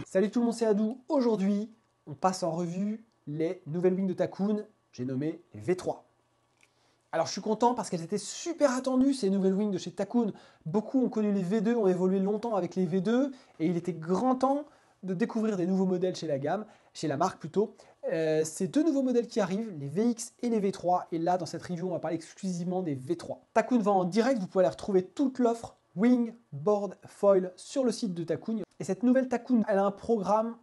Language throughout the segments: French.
Salut tout le monde, c'est Adou. Aujourd'hui, on passe en revue les nouvelles wings de Takoun, j'ai nommé les V3. Alors je suis content parce qu'elles étaient super attendues ces nouvelles wings de chez Takoun. Beaucoup ont connu les V2, ont évolué longtemps avec les V2 et il était grand temps de découvrir des nouveaux modèles chez la gamme, chez la marque plutôt. Ces deux nouveaux modèles qui arrivent, les VX et les V3, et là dans cette review on va parler exclusivement des V3. Takoun vend en direct, vous pouvez aller retrouver toute l'offre wing, board, foil sur le site de Takoun. Et cette nouvelle Takoun, elle a un programme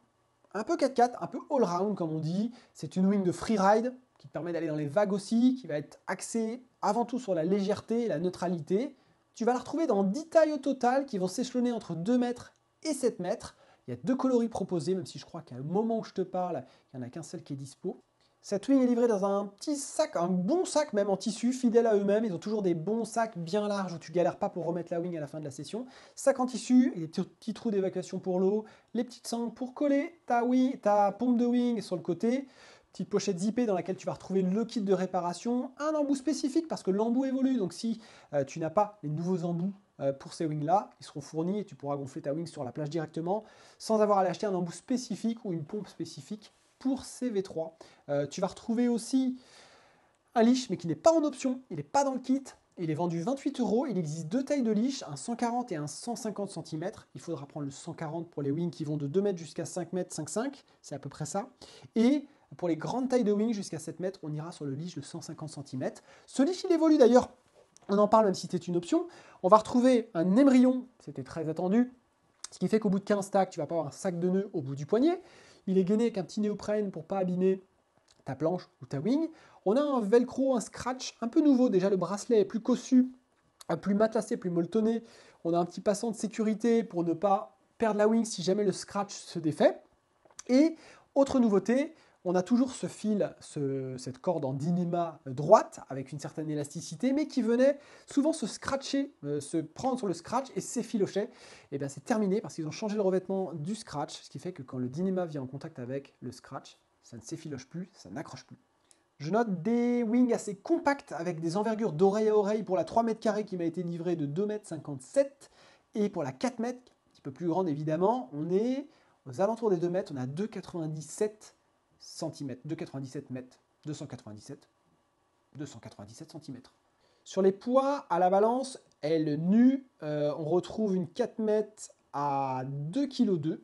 un peu 4x4, un peu all-round comme on dit. C'est une wing de freeride qui te permet d'aller dans les vagues aussi, qui va être axée avant tout sur la légèreté et la neutralité. Tu vas la retrouver dans 10 tailles au total qui vont s'échelonner entre 2 mètres et 7 mètres. Il y a 2 coloris proposés, même si je crois qu'à un moment où je te parle, il n'y en a qu'un seul qui est dispo. Cette wing est livrée dans un petit sac, un bon sac même en tissu, fidèle à eux-mêmes. Ils ont toujours des bons sacs bien larges où tu galères pas pour remettre la wing à la fin de la session. Sac en tissu, et des petits trous d'évacuation pour l'eau, les petites sangles pour coller ta pompe de wing sur le côté. Petite pochette zippée dans laquelle tu vas retrouver le kit de réparation, un embout spécifique parce que l'embout évolue. Donc si tu n'as pas les nouveaux embouts pour ces wings-là, ils seront fournis et tu pourras gonfler ta wing sur la plage directement sans avoir à acheter un embout spécifique ou une pompe spécifique pour ces V3. Tu vas retrouver aussi un leash, mais qui n'est pas en option, il n'est pas dans le kit. Il est vendu 28 €. Il existe deux tailles de leash, un 140 et un 150 cm. Il faudra prendre le 140 pour les wings qui vont de 2 mètres jusqu'à 5 mètres, 5,5. C'est à peu près ça. Et pour les grandes tailles de wings jusqu'à 7 mètres, on ira sur le leash de 150 cm. Ce leash, il évolue d'ailleurs. On en parle même si c'est une option. On va retrouver un émerillon, c'était très attendu. Ce qui fait qu'au bout de 15 stacks, tu vas pas avoir un sac de nœuds au bout du poignet. Il est gainé avec un petit néoprène pour ne pas abîmer ta planche ou ta wing. On a un velcro, un scratch un peu nouveau. Déjà, le bracelet est plus cossu, plus matelassé, plus molletonné. On a un petit passant de sécurité pour ne pas perdre la wing si jamais le scratch se défait. Et autre nouveauté, on a toujours ce fil, cette corde en Dynéma droite avec une certaine élasticité, mais qui venait souvent se scratcher, se prendre sur le scratch et s'effilochait. Et bien c'est terminé parce qu'ils ont changé le revêtement du scratch, ce qui fait que quand le Dynéma vient en contact avec le scratch, ça ne s'effiloche plus, ça n'accroche plus. Je note des wings assez compacts avec des envergures d'oreille à oreille pour la 3 mètres carrés qui m'a été livrée de 2,57 m et pour la 4 mètres, un petit peu plus grande évidemment, on est aux alentours des 2 mètres, on a 2,97 cm, 2,97 mètres, 297 cm. Sur les poids, à la balance, elle nue, on retrouve une 4 mètres à 2,2 kg,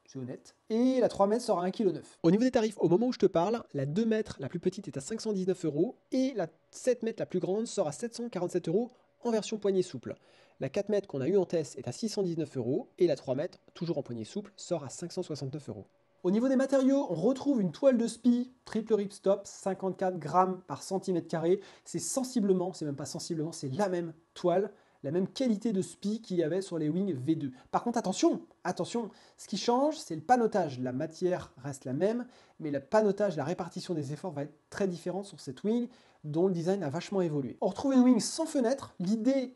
c'est honnête, et la 3 mètres sera à 1,9 kg. Au niveau des tarifs, au moment où je te parle, la 2 mètres la plus petite est à 519 € et la 7 mètres la plus grande sera à 747 € en version poignée souple. La 4 mètres qu'on a eu en test est à 619 € et la 3 mètres, toujours en poignée souple, sort à 569 €. Au niveau des matériaux, on retrouve une toile de spi triple ripstop, 54 grammes par centimètre carré. C'est sensiblement, c'est même pas sensiblement, c'est la même toile, la même qualité de spi qu'il y avait sur les wings V2. Par contre, attention, ce qui change, c'est le panotage. La matière reste la même, mais le panotage, la répartition des efforts va être très différente sur cette wing, dont le design a vachement évolué. On retrouve une wing sans fenêtre. L'idée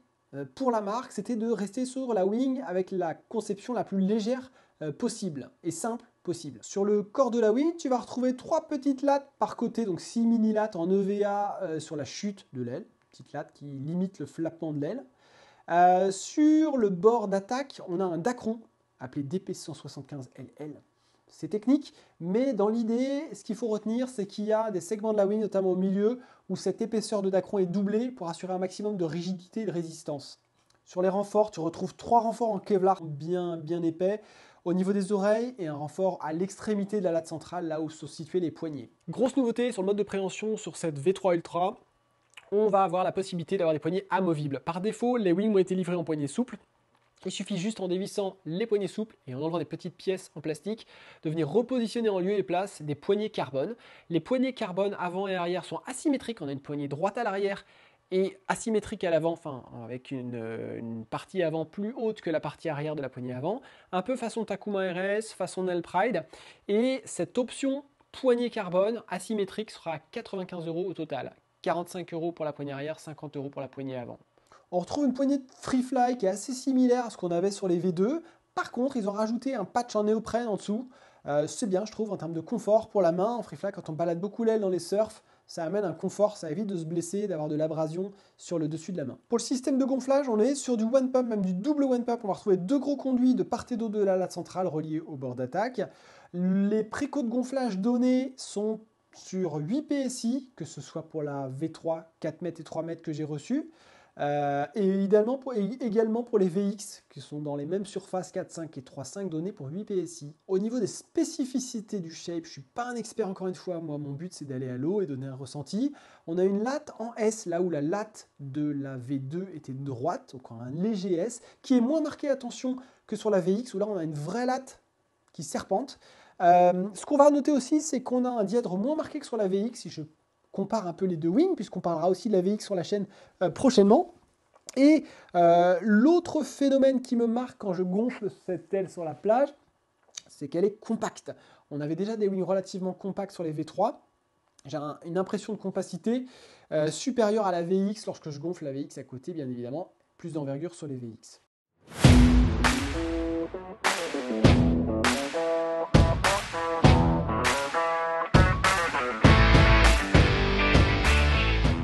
pour la marque, c'était de rester sur la wing avec la conception la plus légère possible et simple possible. Sur le corps de la wing, tu vas retrouver 3 petites lattes par côté, donc 6 mini lattes en EVA sur la chute de l'aile, petites lattes qui limitent le flappement de l'aile. Sur le bord d'attaque, on a un Dacron appelé DP175LL. C'est technique, mais dans l'idée, ce qu'il faut retenir, c'est qu'il y a des segments de la wing, notamment au milieu, où cette épaisseur de Dacron est doublée pour assurer un maximum de rigidité et de résistance. Sur les renforts, tu retrouves 3 renforts en Kevlar bien épais au niveau des oreilles et un renfort à l'extrémité de la latte centrale, là où sont situés les poignets. Grosse nouveauté sur le mode de préhension sur cette V3 Ultra, on va avoir la possibilité d'avoir des poignets amovibles. Par défaut, les wings ont été livrés en poignets souples. Il suffit juste en dévissant les poignées souples et en enlevant des petites pièces en plastique de venir repositionner en lieu et place des poignées carbone. Les poignées carbone avant et arrière sont asymétriques. On a une poignée droite à l'arrière et asymétrique à l'avant, enfin avec une partie avant plus haute que la partie arrière de la poignée avant. Un peu façon Takuma RS, façon Nel Pride. Et cette option poignée carbone asymétrique sera à 95 € au total. 45 € pour la poignée arrière, 50 € pour la poignée avant. On retrouve une poignée de Freefly qui est assez similaire à ce qu'on avait sur les V2. Par contre, ils ont rajouté un patch en néoprène en dessous. C'est bien, je trouve, en termes de confort pour la main. En free fly, quand on balade beaucoup l'aile dans les surfs, ça amène un confort, ça évite de se blesser, d'avoir de l'abrasion sur le dessus de la main. Pour le système de gonflage, on est sur du one pump, même du double one pump. On va retrouver 2 gros conduits de part et d'autre de la late centrale reliés au bord d'attaque. Les précots de gonflage donnés sont sur 8 PSI, que ce soit pour la V3, 4 mètres et 3 mètres que j'ai reçu. Et également pour les VX qui sont dans les mêmes surfaces 4.5 et 3.5 donnés pour 8 PSI. Au niveau des spécificités du shape, je ne suis pas un expert encore une fois, moi mon but c'est d'aller à l'eau et donner un ressenti. On a une latte en S, là où la latte de la V2 était droite, donc un léger S, qui est moins marqué, attention, que sur la VX, où là on a une vraie latte qui serpente. Ce qu'on va noter aussi, c'est qu'on a un dièdre moins marqué que sur la VX, si je compare un peu les deux wings, puisqu'on parlera aussi de la VX sur la chaîne prochainement. Et l'autre phénomène qui me marque quand je gonfle cette aile sur la plage, c'est qu'elle est compacte. On avait déjà des wings relativement compacts sur les V3. J'ai une impression de compacité supérieure à la VX lorsque je gonfle la VX à côté, bien évidemment, plus d'envergure sur les VX.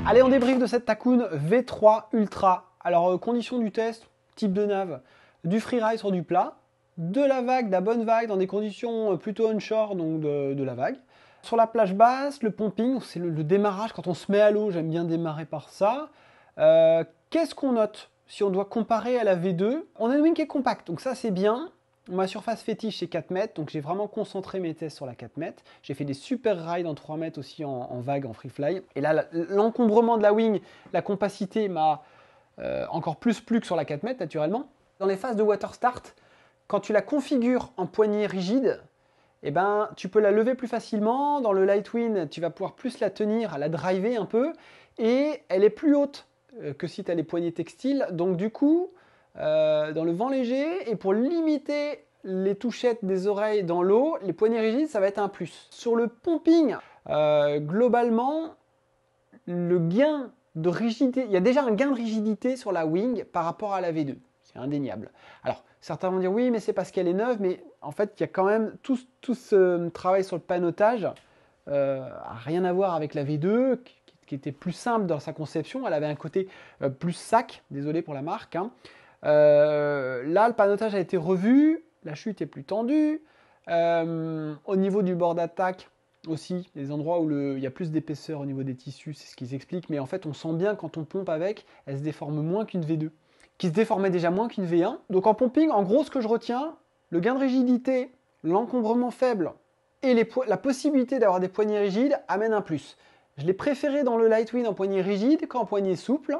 Allez, on débrief de cette Takoun V3 Ultra. Alors, conditions du test, type de nave, du freeride sur du plat, de la vague, de la bonne vague, dans des conditions plutôt onshore, donc de la vague. Sur la plage basse, le pumping, c'est le démarrage. Quand on se met à l'eau, j'aime bien démarrer par ça. Qu'est-ce qu'on note si on doit comparer à la V2? On a une wing qui est compacte, donc ça c'est bien. Ma surface fétiche c'est 4 mètres, donc j'ai vraiment concentré mes tests sur la 4 mètres. J'ai fait des super rides en 3 mètres aussi en vague, en free fly. Et là, l'encombrement de la wing, la compacité m'a encore plus plu que sur la 4 mètres naturellement. Dans les phases de water start, quand tu la configures en poignée rigide, eh ben, tu peux la lever plus facilement. Dans le light wind, tu vas pouvoir plus la tenir, la driver un peu. Et elle est plus haute que si tu as les poignées textiles. Donc du coup, dans le vent léger, et pour limiter les touchettes des oreilles dans l'eau, les poignées rigides, ça va être un plus. Sur le pumping, globalement, le gain de rigidité, il y a déjà un gain de rigidité sur la wing par rapport à la V2. C'est indéniable. Alors, certains vont dire oui, mais c'est parce qu'elle est neuve, mais en fait, il y a quand même tout ce travail sur le panotage a rien à voir avec la V2, qui était plus simple dans sa conception. Elle avait un côté plus sac, désolé pour la marque. Hein. Là, le panotage a été revu, la chute est plus tendue. Au niveau du bord d'attaque aussi, les endroits où il y a plus d'épaisseur au niveau des tissus, c'est ce qu'ils expliquent. Mais en fait, on sent bien quand on pompe avec, elle se déforme moins qu'une V2, qui se déformait déjà moins qu'une V1. Donc en pumping, en gros, ce que je retiens, le gain de rigidité, l'encombrement faible et la possibilité d'avoir des poignées rigides amène un plus. Je l'ai préféré dans le light wind en poignée rigide qu'en poignée souple.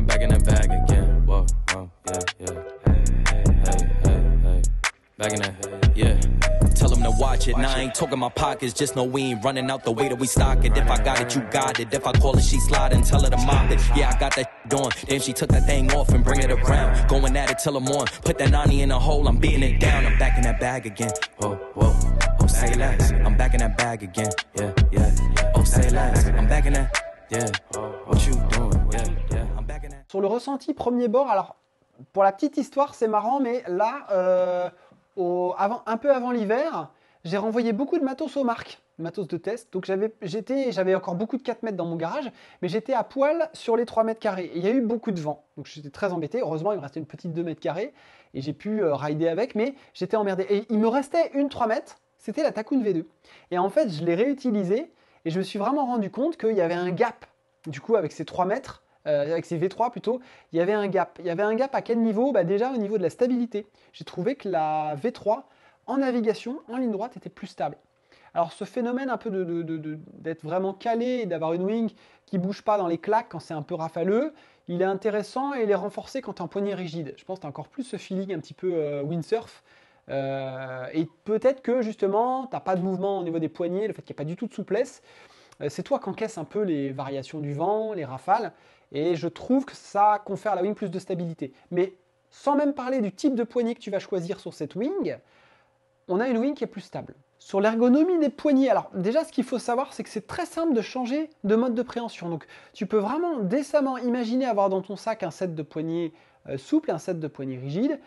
Back in that bag again. Whoa, whoa, yeah, yeah. Hey. Back in that, yeah. Tell them to watch it. Now I ain't talking my pockets. Just know we ain't running out the way that we stock it. If I got it, you got it. If I call it, she sliding. Tell her to mop it. Yeah, I got that on. Then she took that thing off and bring it around. Going at it till I'm on. Put that 90 in a hole. I'm beating it down. I'm back in that bag again. Whoa, whoa. Oh, say less. I'm back in that bag again. Yeah, yeah. Oh, say less. I'm back in that. Yeah. What you doing? Yeah, yeah. I'm back in that. Sur le ressenti premier bord, alors pour la petite histoire, c'est marrant, mais là, un peu avant l'hiver, j'ai renvoyé beaucoup de matos aux marques, matos de test. Donc j'avais encore beaucoup de 4 mètres dans mon garage, mais j'étais à poil sur les 3 mètres carrés. Et il y a eu beaucoup de vent, donc j'étais très embêté. Heureusement, il me restait une petite 2 mètres carrés et j'ai pu rider avec, mais j'étais emmerdé. Et il me restait une 3 mètres, c'était la Takoun V2. Et en fait, je l'ai réutilisée et je me suis vraiment rendu compte qu'il y avait un gap. Du coup, avec ces 3 mètres, avec ces V3 plutôt, il y avait un gap. Il y avait un gap à quel niveau? Déjà au niveau de la stabilité. J'ai trouvé que la V3 en navigation, en ligne droite, était plus stable. Alors ce phénomène un peu d'être vraiment calé et d'avoir une wing qui ne bouge pas dans les claques quand c'est un peu rafaleux, il est intéressant et il est renforcé quand tu es en poignée rigide. Je pense que tu as encore plus ce feeling un petit peu windsurf. Et peut-être que justement, tu n'as pas de mouvement au niveau des poignets, le fait qu'il n'y ait pas du tout de souplesse. C'est toi qui encaisses un peu les variations du vent, les rafales, et je trouve que ça confère à la wing plus de stabilité. Mais sans même parler du type de poignée que tu vas choisir sur cette wing, on a une wing qui est plus stable. Sur l'ergonomie des poignets, alors déjà ce qu'il faut savoir, c'est que c'est très simple de changer de mode de préhension. Donc tu peux vraiment décemment imaginer avoir dans ton sac un set de poignets souples et un set de poignets rigides.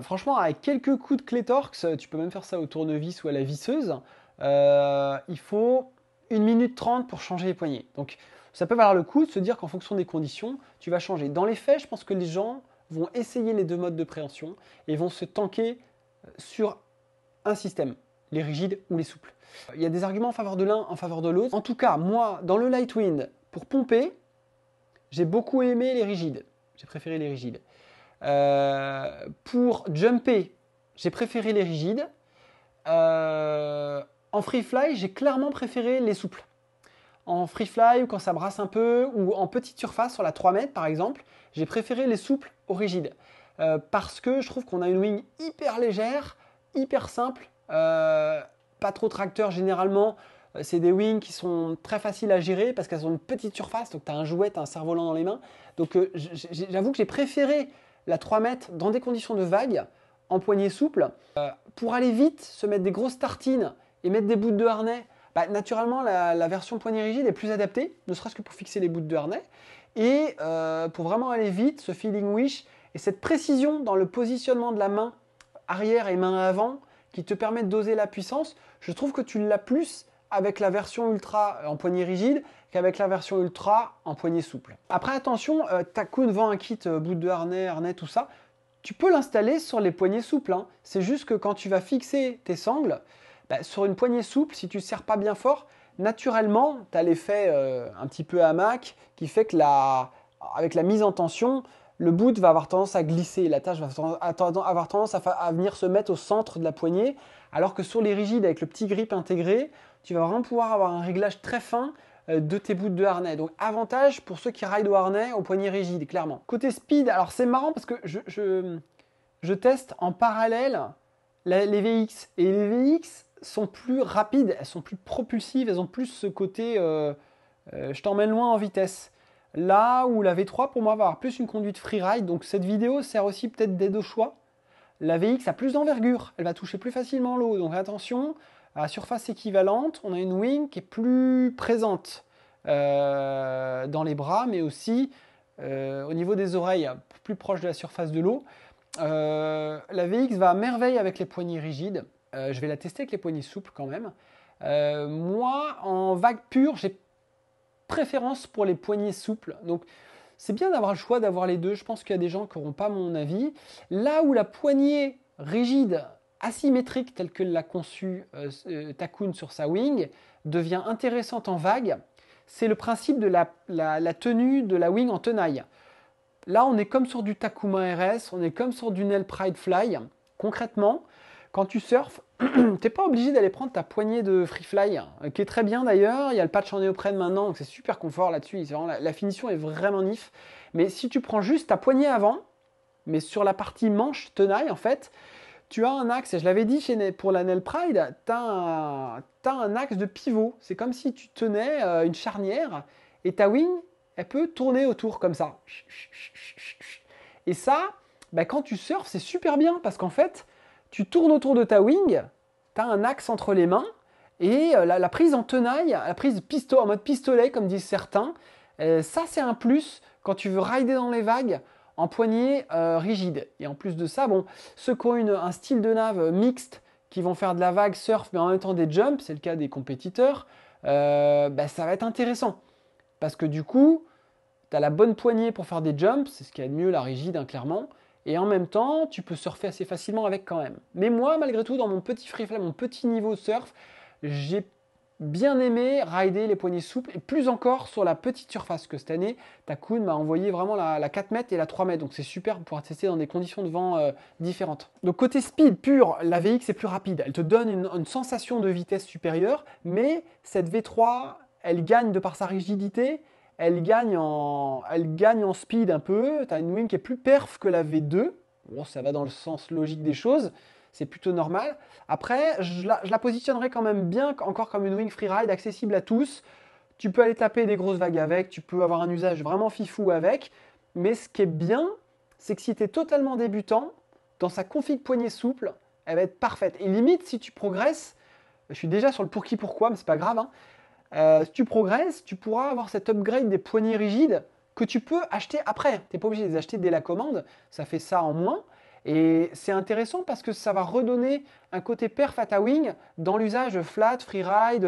Franchement, avec quelques coups de clé Torx, tu peux même faire ça au tournevis ou à la visseuse. Il faut 1 minute 30 pour changer les poignets. Donc ça peut valoir le coup de se dire qu'en fonction des conditions, tu vas changer. Dans les faits, je pense que les gens vont essayer les deux modes de préhension et vont se tanker sur un système, les rigides ou les souples. Il y a des arguments en faveur de l'un, en faveur de l'autre. En tout cas, moi, dans le Lightwind, pour pomper, j'ai beaucoup aimé les rigides. J'ai préféré les rigides. Pour jumper, j'ai préféré les rigides. En free fly, j'ai clairement préféré les souples. En free fly, ou quand ça brasse un peu, ou en petite surface, sur la 3 mètres par exemple, j'ai préféré les souples aux rigides. Parce que je trouve qu'on a une wing hyper légère, hyper simple, pas trop tracteur généralement. C'est des wings qui sont très faciles à gérer parce qu'elles ont une petite surface, donc tu as un jouet, tu as un cerf-volant dans les mains. Donc j'avoue que j'ai préféré la 3 mètres dans des conditions de vague, en poignée souple. Pour aller vite, se mettre des grosses tartines et mettre des bouts de harnais, naturellement la version poignée rigide est plus adaptée, ne serait-ce que pour fixer les bouts de harnais. Et pour vraiment aller vite, ce feeling wish et cette précision dans le positionnement de la main arrière et main avant qui te permet de doser la puissance, je trouve que tu l'as plus avec la version ultra en poignée rigide qu'avec la version ultra en poignée souple. Après attention, Takoun vend un kit bout de harnais, tout ça. Tu peux l'installer sur les poignées souples. Hein. C'est juste que quand tu vas fixer tes sangles, sur une poignée souple, si tu ne serres pas bien fort, naturellement, tu as l'effet un petit peu hamac qui fait que avec la mise en tension, le bout va avoir tendance à glisser, la tâche va avoir tendance à venir se mettre au centre de la poignée, alors que sur les rigides, avec le petit grip intégré, tu vas vraiment pouvoir avoir un réglage très fin de tes bouts de harnais. Donc avantage pour ceux qui ride au harnais, au poignet rigide, clairement. Côté speed, alors c'est marrant parce que je teste en parallèle les VX. Et les VX sont plus rapides, elles sont plus propulsives, elles ont plus ce côté je t'emmène loin en vitesse. Là où la V3 pour moi va avoir plus une conduite freeride, donc cette vidéo sert aussi peut-être d'aide au choix. La VX a plus d'envergure, elle va toucher plus facilement l'eau, donc attention, à surface équivalente, on a une wing qui est plus présente dans les bras, mais aussi au niveau des oreilles, plus proche de la surface de l'eau. La VX va à merveille avec les poignées rigides, je vais la tester avec les poignées souples quand même. Moi, en vague pure, j'ai préférence pour les poignées souples. Donc, c'est bien d'avoir le choix d'avoir les deux. Je pense qu'il y a des gens qui n'auront pas mon avis. Là où la poignée rigide, asymétrique, telle que l'a conçue Takoun sur sa wing, devient intéressante en vague, c'est le principe de la tenue de la wing en tenaille. Là, on est comme sur du Takuma RS, on est comme sur du Nell Pride Fly. Concrètement, quand tu surfes, tu n'es pas obligé d'aller prendre ta poignée de free fly, qui est très bien d'ailleurs. Il y a le patch en néoprène maintenant, donc c'est super confort là-dessus. La finition est vraiment nif. Mais si tu prends juste ta poignée avant, mais sur la partie manche tenaille, en fait, tu as un axe, et je l'avais dit pour la Nell Pride, tu as un axe de pivot. C'est comme si tu tenais une charnière, et ta wing, elle peut tourner autour comme ça. Et ça, quand tu surfes, c'est super bien, parce qu'en fait, tu tournes autour de ta wing, tu as un axe entre les mains, et la prise en tenaille, la prise en mode pistolet, comme disent certains, ça c'est un plus quand tu veux rider dans les vagues en poignée rigide. Et en plus de ça, ceux qui ont un style de nave mixte, qui vont faire de la vague surf, mais en même temps des jumps, c'est le cas des compétiteurs, ça va être intéressant. Parce que du coup, tu as la bonne poignée pour faire des jumps, c'est ce qu'il y a de mieux, la rigide, clairement. Et en même temps, tu peux surfer assez facilement avec quand même. Mais moi, malgré tout, dans mon petit free fly, mon petit niveau de surf, j'ai bien aimé rider les poignées souples et plus encore sur la petite surface que cette année, Takoun m'a envoyé vraiment la 4 mètres et la 3 mètres. Donc c'est super pour pouvoir tester dans des conditions de vent différentes. Donc côté speed pur, la VX est plus rapide. Elle te donne une sensation de vitesse supérieure, mais cette V3, elle gagne de par sa rigidité. Elle gagne en speed un peu. Tu as une wing qui est plus perf que la V2. Bon, ça va dans le sens logique des choses. C'est plutôt normal. Après, je la positionnerai quand même bien encore comme une wing freeride accessible à tous. Tu peux aller taper des grosses vagues avec. Tu peux avoir un usage vraiment fifou avec. Mais ce qui est bien, c'est que si tu es totalement débutant, dans sa config poignée souple, elle va être parfaite. Et limite, si tu progresses, je suis déjà sur le pour qui, pourquoi, mais c'est pas grave, hein. Si tu progresses, tu pourras avoir cet upgrade des poignées rigides que tu peux acheter après. Tu n'es pas obligé de les acheter dès la commande, ça fait ça en moins. Et c'est intéressant parce que ça va redonner un côté perf à ta wing dans l'usage flat, freeride,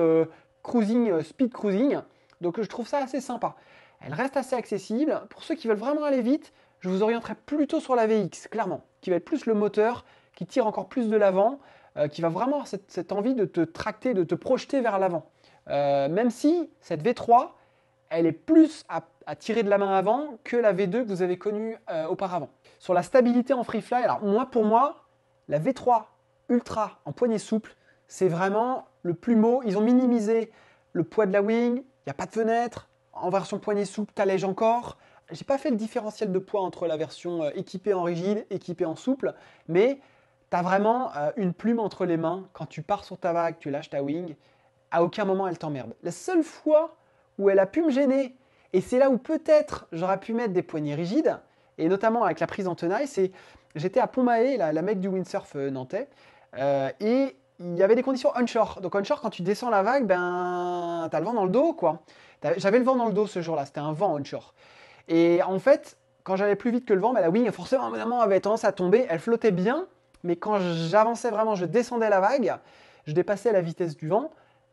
cruising, speed cruising. Donc je trouve ça assez sympa. Elle reste assez accessible. Pour ceux qui veulent vraiment aller vite, je vous orienterai plutôt sur la VX, clairement, qui va être plus le moteur, qui tire encore plus de l'avant, qui va vraiment avoir cette envie de te tracter, de te projeter vers l'avant. Même si cette V3, elle est plus à tirer de la main avant que la V2 que vous avez connue auparavant. Sur la stabilité en free fly, alors pour moi, la V3 Ultra en poignée souple, c'est vraiment le plumeau. Ils ont minimisé le poids de la wing, il n'y a pas de fenêtre. En version poignée souple, tu allèges encore. J'ai pas fait le différentiel de poids entre la version équipée en rigide, équipée en souple, mais tu as vraiment une plume entre les mains. Quand tu pars sur ta vague, tu lâches ta wing, à aucun moment elle t'emmerde. La seule fois où elle a pu me gêner, et c'est là où peut-être j'aurais pu mettre des poignées rigides, et notamment avec la prise en tenaille, c'est j'étais à Pont-Mahé, la mec du windsurf nantais, et il y avait des conditions onshore. Donc onshore, quand tu descends la vague, ben t'as le vent dans le dos, quoi. J'avais le vent dans le dos ce jour-là, c'était un vent onshore. Et en fait, quand j'allais plus vite que le vent, ben la wing forcément avait tendance à tomber, elle flottait bien, mais quand j'avançais vraiment, je descendais la vague, je dépassais la vitesse du vent,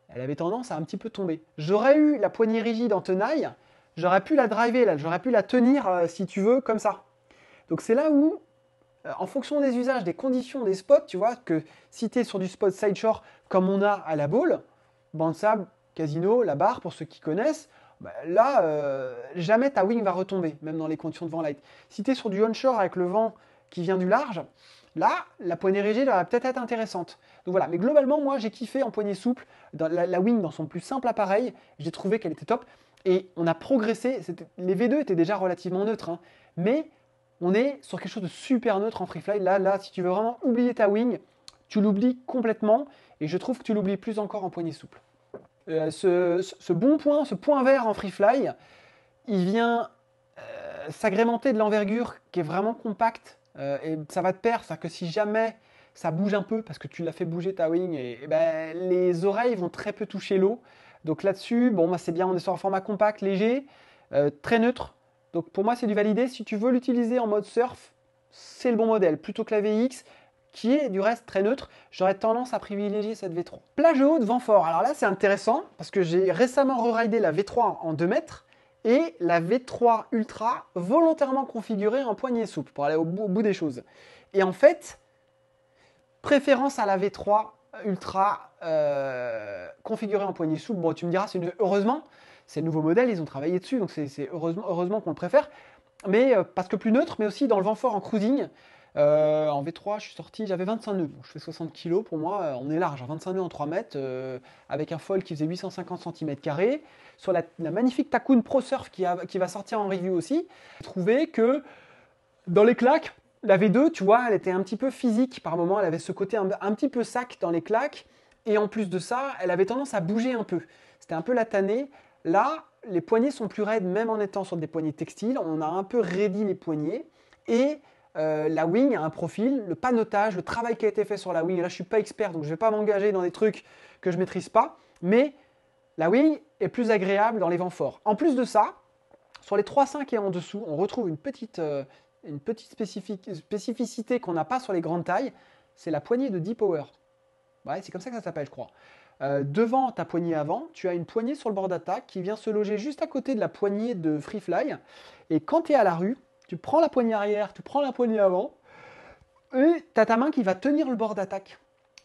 elle avait tendance à un petit peu tomber. J'aurais eu la poignée rigide en tenaille, j'aurais pu la driver, là, j'aurais pu la tenir, si tu veux, comme ça. Donc c'est là où, en fonction des usages, des conditions, des spots, tu vois, que si tu es sur du spot sideshore, comme on a à la boule, banc de sable, casino, la barre, pour ceux qui connaissent, bah là, jamais ta wing va retomber, même dans les conditions de vent light. Si tu es sur du onshore avec le vent qui vient du large, là, la poignée rigide va peut-être être intéressante. Donc voilà, mais globalement, moi, j'ai kiffé en poignée souple, dans la wing dans son plus simple appareil, j'ai trouvé qu'elle était top. Et on a progressé, les V2 étaient déjà relativement neutres, hein, mais on est sur quelque chose de super neutre en free fly. Là, si tu veux vraiment oublier ta wing, tu l'oublies complètement, et je trouve que tu l'oublies plus encore en poignée souple. Ce bon point, ce point vert en free fly, il vient s'agrémenter de l'envergure qui est vraiment compacte, et ça va te pair, c'est-à-dire que si jamais ça bouge un peu, parce que tu l'as fait bouger ta wing, et ben, les oreilles vont très peu toucher l'eau. Donc là-dessus, bon, bah, c'est bien, on est sur un format compact, léger, très neutre. Donc pour moi, c'est du validé. Si tu veux l'utiliser en mode surf, c'est le bon modèle. Plutôt que la VX, qui est du reste très neutre, j'aurais tendance à privilégier cette V3. Plage haute, vent fort. Alors là, c'est intéressant, parce que j'ai récemment re-ridé la V3 en 2 mètres, et la V3 Ultra volontairement configurée en poignée souple, pour aller au bout des choses. Et en fait, préférence à la V3 Ultra configurée en poignée souple. Bon, tu me diras, heureusement, c'est le nouveau modèle, ils ont travaillé dessus, donc c'est heureusement qu'on le préfère. Mais parce que plus neutre, mais aussi dans le vent fort en cruising. En V3, je suis sorti, j'avais 25 nœuds. Bon, je fais 60 kg, pour moi, on est large. 25 nœuds en 3 mètres, avec un foil qui faisait 850 cm². Sur la magnifique Takun Pro Surf qui va sortir en review aussi, j'ai trouvé que dans les claques, la V2, tu vois, elle était un petit peu physique par moment, elle avait ce côté un petit peu sac dans les claques, et en plus de ça, elle avait tendance à bouger un peu. C'était un peu la tannée. Là, les poignets sont plus raides, même en étant sur des poignets textiles. On a un peu raidi les poignets, et la wing a un profil, le panotage, le travail qui a été fait sur la wing. Là, je ne suis pas expert, donc je ne vais pas m'engager dans des trucs que je ne maîtrise pas, mais la wing est plus agréable dans les vents forts. En plus de ça, sur les 3.5 et en dessous, on retrouve une petite spécificité qu'on n'a pas sur les grandes tailles, c'est la poignée de D-Power. Ouais, c'est comme ça que ça s'appelle, je crois. Devant ta poignée avant, tu as une poignée sur le bord d'attaque qui vient se loger juste à côté de la poignée de Free Fly. Et quand tu es à la rue, tu prends la poignée arrière, tu prends la poignée avant, et tu as ta main qui va tenir le bord d'attaque.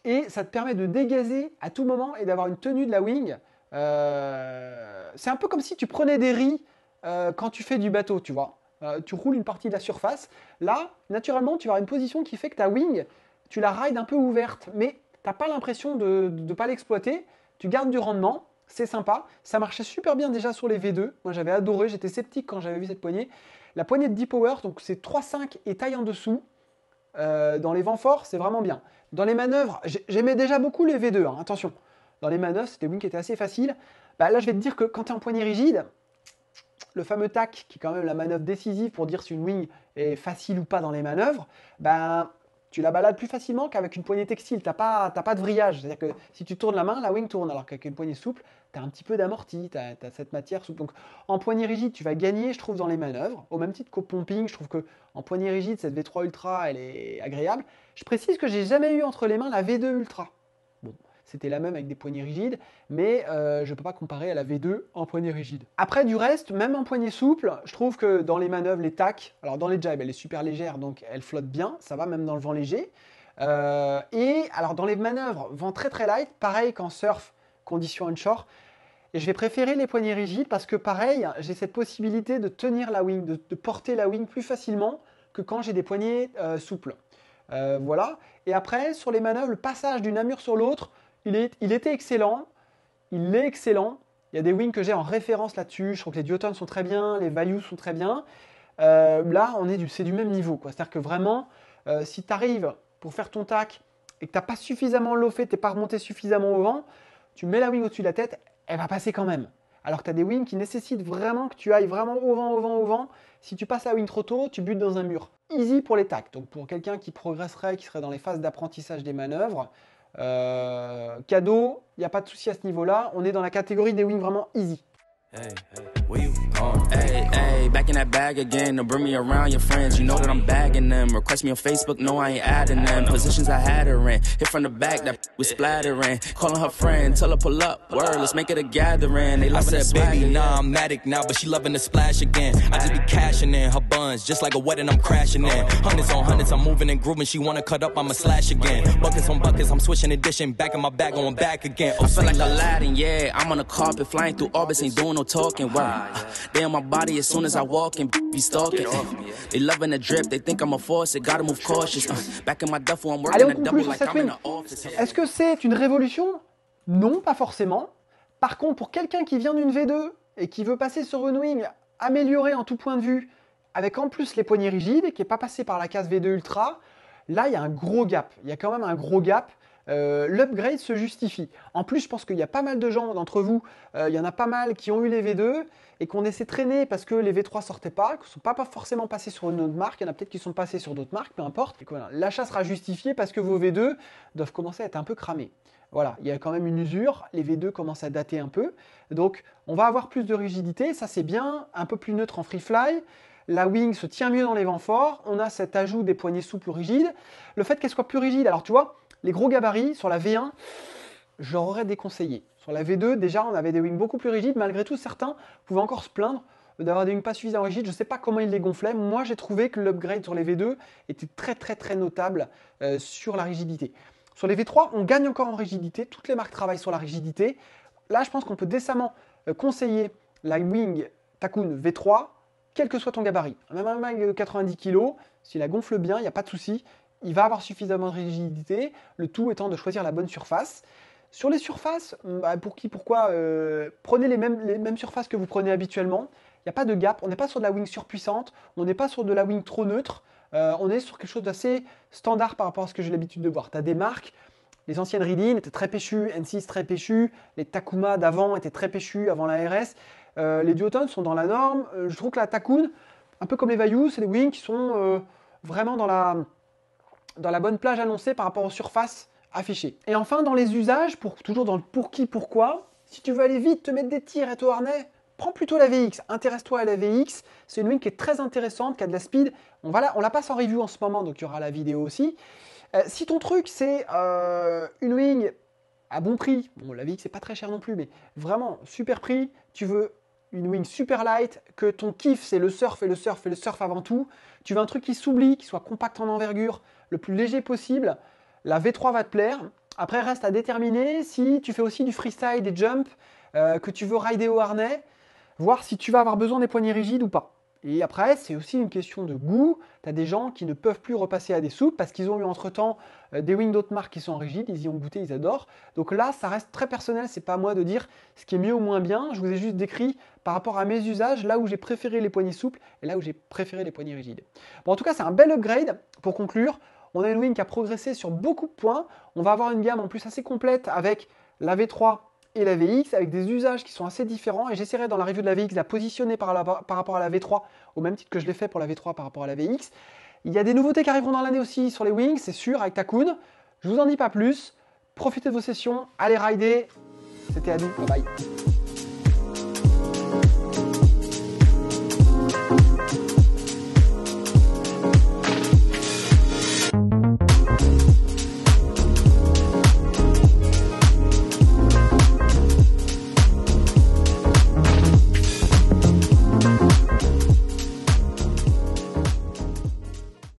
Et ça te permet de dégazer à tout moment et d'avoir une tenue de la wing. C'est un peu comme si tu prenais des ris quand tu fais du bateau, tu vois. Tu roules une partie de la surface. Là, naturellement, tu vas avoir une position qui fait que ta wing, tu la rides un peu ouverte, mais tu n'as pas l'impression de ne pas l'exploiter. Tu gardes du rendement, c'est sympa. Ça marchait super bien déjà sur les V2. Moi, j'avais adoré, j'étais sceptique quand j'avais vu cette poignée. La poignée de D-Power, donc c'est 3.5 et taille en dessous. Dans les vents forts, c'est vraiment bien. Dans les manœuvres, j'aimais déjà beaucoup les V2, hein, attention. Dans les manœuvres, c'était une wing qui était assez facile. Bah, là, je vais te dire que quand tu es en poignée rigide, le fameux tac, qui est quand même la manœuvre décisive pour dire si une wing est facile ou pas dans les manœuvres, ben, tu la balades plus facilement qu'avec une poignée textile. Tu n'as pas de vrillage. C'est-à-dire que si tu tournes la main, la wing tourne. Alors qu'avec une poignée souple, tu as un petit peu d'amorti, tu as cette matière souple. Donc en poignée rigide, tu vas gagner, je trouve, dans les manœuvres. Au même titre qu'au pumping, je trouve qu'en poignée rigide, cette V3 Ultra, elle est agréable. Je précise que j'ai jamais eu entre les mains la V2 Ultra. Bon, c'était la même avec des poignées rigides, mais je ne peux pas comparer à la V2 en poignée rigide. Après, du reste, même en poignée souple, je trouve que dans les manœuvres, les tacs, alors dans les jabs, elle est super légère, donc elle flotte bien, ça va même dans le vent léger. Et alors dans les manœuvres, vent très très light, pareil qu'en surf, conditions onshore, et je vais préférer les poignées rigides parce que pareil, j'ai cette possibilité de tenir la wing, de porter la wing plus facilement que quand j'ai des poignées souples. Voilà. Et après, sur les manœuvres, le passage d'une amure sur l'autre, il était excellent. Il est excellent. Il y a des wings que j'ai en référence là-dessus. Je trouve que les duotones sont très bien, les values sont très bien. Là, c'est du même niveau, quoi. C'est-à-dire que vraiment, si tu arrives pour faire ton tac et que tu n'as pas suffisamment loffé, tu n'es pas remonté suffisamment au vent, tu mets la wing au-dessus de la tête, elle va passer quand même. Alors que tu as des wings qui nécessitent vraiment que tu ailles vraiment au vent, au vent, au vent. Si tu passes la wing trop tôt, tu butes dans un mur. Easy pour les tacs. Donc pour quelqu'un qui progresserait, qui serait dans les phases d'apprentissage des manœuvres, cadeau, il n'y a pas de souci à ce niveau-là. On est dans la catégorie des wings vraiment easy. Hey, where you going? Hey, back in that bag again. Don't bring me around your friends. You know that I'm bagging them. Request me on Facebook, no, I ain't adding them. Positions I had her in. Hit from the back, that was splattering. Calling her friend, tell her pull up. Word, let's make it a gathering. They loving that baby, nah, I'm Matic now, but she loving the splash again. I just be cashing in her buns, just like a wedding, I'm crashing in. Hundreds on hundreds, I'm moving and grooving. She wanna cut up, I'ma slash again. Buckets on buckets, I'm switching edition. Back in my bag, going back again. I feel like Aladdin, yeah. I'm on the carpet, flying through orbits, ain't doing no talking. Wow. They on my body as soon as I walk and be stalking. They loving the drip, they think I'm a force, it gotta move cautious. Back in my duffel, I'm working a double like I'm in the office. Est-ce que c'est une révolution? Non, pas forcément. Par contre, pour quelqu'un qui vient d'une V2 et qui veut passer sur une wing améliorée en tout point de vue, avec en plus les poignées rigides et qui n'est pas passé par la case V2 Ultra, là il y a un gros gap. Il y a quand même un gros gap. L'upgrade se justifie. En plus, je pense qu'il y a pas mal de gens d'entre vous, il y en a pas mal qui ont eu les V2 et qu'on essaie de traîner parce que les V3 sortaient pas, qui ne sont pas forcément passés sur une autre marque. Il y en a peut-être qui sont passés sur d'autres marques, peu importe. Voilà, l'achat sera justifié parce que vos V2 doivent commencer à être un peu cramés. Voilà, il y a quand même une usure, les V2 commencent à dater un peu, donc on va avoir plus de rigidité, ça c'est bien, un peu plus neutre en free fly. La wing se tient mieux dans les vents forts, on a cet ajout des poignées souples rigides. Le fait qu'elle soit plus rigide, alors tu vois, les gros gabarits sur la V1, je leur aurais déconseillé. Sur la V2, déjà, on avait des wings beaucoup plus rigides. Malgré tout, certains pouvaient encore se plaindre d'avoir des wings pas suffisamment rigides. Je ne sais pas comment ils les gonflaient. Moi, j'ai trouvé que l'upgrade sur les V2 était très, très, très notable sur la rigidité. Sur les V3, on gagne encore en rigidité. Toutes les marques travaillent sur la rigidité. Là, je pense qu'on peut décemment conseiller la wing Takun V3, quel que soit ton gabarit. Même un wing de 90 kg, s'il la gonfle bien, il n'y a pas de souci. Il va avoir suffisamment de rigidité, le tout étant de choisir la bonne surface. Sur les surfaces, pour qui, pourquoi, prenez les mêmes surfaces que vous prenez habituellement. Il n'y a pas de gap, on n'est pas sur de la wing surpuissante, on n'est pas sur de la wing trop neutre, on est sur quelque chose d'assez standard par rapport à ce que j'ai l'habitude de voir. Tu as des marques, les anciennes Ridin étaient très péchues, N6 très péchues, les Takuma d'avant étaient très péchues avant la RS. Les duotones sont dans la norme. Je trouve que la Takun, un peu comme les Vayu, c'est des wings qui sont vraiment dans la bonne plage annoncée par rapport aux surfaces affichées. Et enfin, dans les usages, toujours dans le pour qui, pourquoi, si tu veux aller vite, te mettre des tirs et au harnais, prends plutôt la VX. Intéresse-toi à la VX. C'est une wing qui est très intéressante, qui a de la speed. On la passe en review en ce moment, donc il y aura la vidéo aussi. Si ton truc, c'est une wing à bon prix, bon, la VX, c'est pas très cher non plus, mais vraiment super prix, tu veux une wing super light, que ton kiff, c'est le surf et le surf et le surf avant tout. Tu veux un truc qui s'oublie, qui soit compact en envergure, le plus léger possible, la V3 va te plaire. Après, reste à déterminer si tu fais aussi du freestyle, des jumps, que tu veux rider au harnais, voir si tu vas avoir besoin des poignées rigides ou pas. Et après, c'est aussi une question de goût. Tu as des gens qui ne peuvent plus repasser à des souples parce qu'ils ont eu entre-temps des wings d'autres marques qui sont rigides, ils y ont goûté, ils adorent. Donc là, ça reste très personnel, c'est pas à moi de dire ce qui est mieux ou moins bien. Je vous ai juste décrit par rapport à mes usages, là où j'ai préféré les poignées souples et là où j'ai préféré les poignées rigides. Bon, en tout cas, c'est un bel upgrade. Pour conclure, on a une wing qui a progressé sur beaucoup de points. On va avoir une gamme en plus assez complète avec la V3 et la VX, avec des usages qui sont assez différents, et j'essaierai dans la review de la VX de la positionner par rapport à la V3, au même titre que je l'ai fait pour la V3 par rapport à la VX. Il y a des nouveautés qui arriveront dans l'année aussi sur les Wings, c'est sûr, avec Takun. Je vous en dis pas plus. Profitez de vos sessions, allez rider. C'était Adu, bye bye.